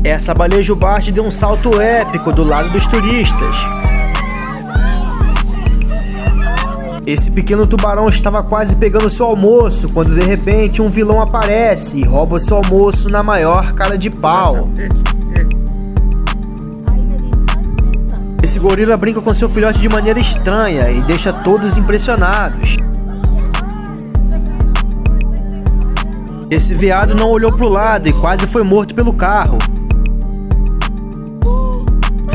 Essa baleia jubarte deu um salto épico do lado dos turistas. Esse pequeno tubarão estava quase pegando seu almoço, quando de repente um vilão aparece e rouba seu almoço na maior cara de pau. Esse gorila brinca com seu filhote de maneira estranha e deixa todos impressionados. Esse veado não olhou pro lado e quase foi morto pelo carro.